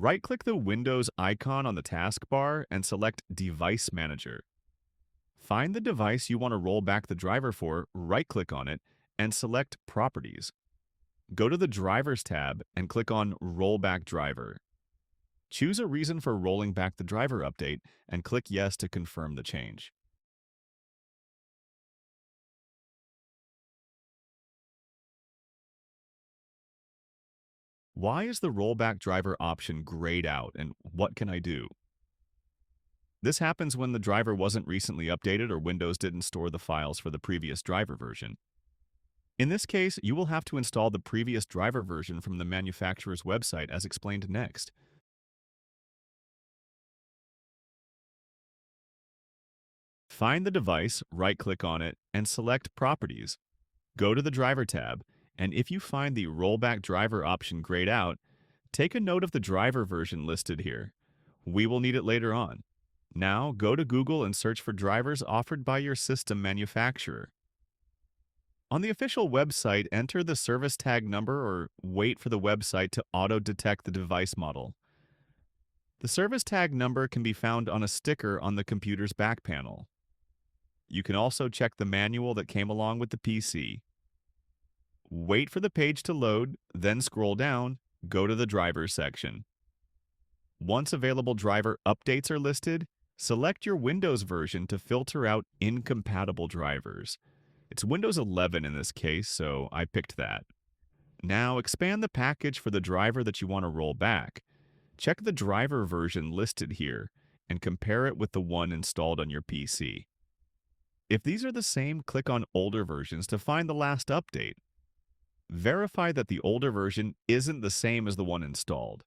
Right-click the Windows icon on the taskbar and select Device Manager. Find the device you want to roll back the driver for, right-click on it, and select Properties. Go to the Drivers tab and click on Rollback Driver. Choose a reason for rolling back the driver update and click Yes to confirm the change. Why is the rollback driver option grayed out, and what can I do? This happens when the driver wasn't recently updated or Windows didn't store the files for the previous driver version. In this case, you will have to install the previous driver version from the manufacturer's website as explained next. Find the device, right-click on it, and select Properties. Go to the Driver tab, and if you find the Rollback Driver option grayed out, take a note of the driver version listed here. We will need it later on. Now, go to Google and search for drivers offered by your system manufacturer. On the official website, enter the service tag number or wait for the website to auto-detect the device model. The service tag number can be found on a sticker on the computer's back panel. You can also check the manual that came along with the PC. Wait for the page to load, then scroll down, go to the Drivers section. Once available driver updates are listed, select your Windows version to filter out incompatible drivers. It's Windows 11 in this case, so I picked that. Now expand the package for the driver that you want to roll back. Check the driver version listed here and compare it with the one installed on your PC. If these are the same, click on Older Versions to find the last update. Verify that the older version isn't the same as the one installed.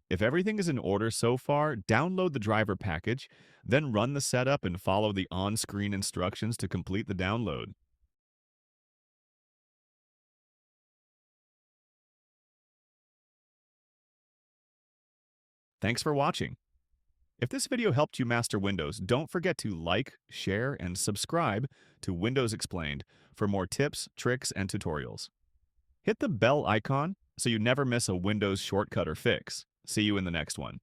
If everything is in order so far, download the driver package, then run the setup and follow the on-screen instructions to complete the download. Thanks for watching. If this video helped you master Windows, don't forget to like, share, and subscribe to Windows Explained for more tips, tricks, and tutorials. Hit the bell icon so you never miss a Windows shortcut or fix. See you in the next one.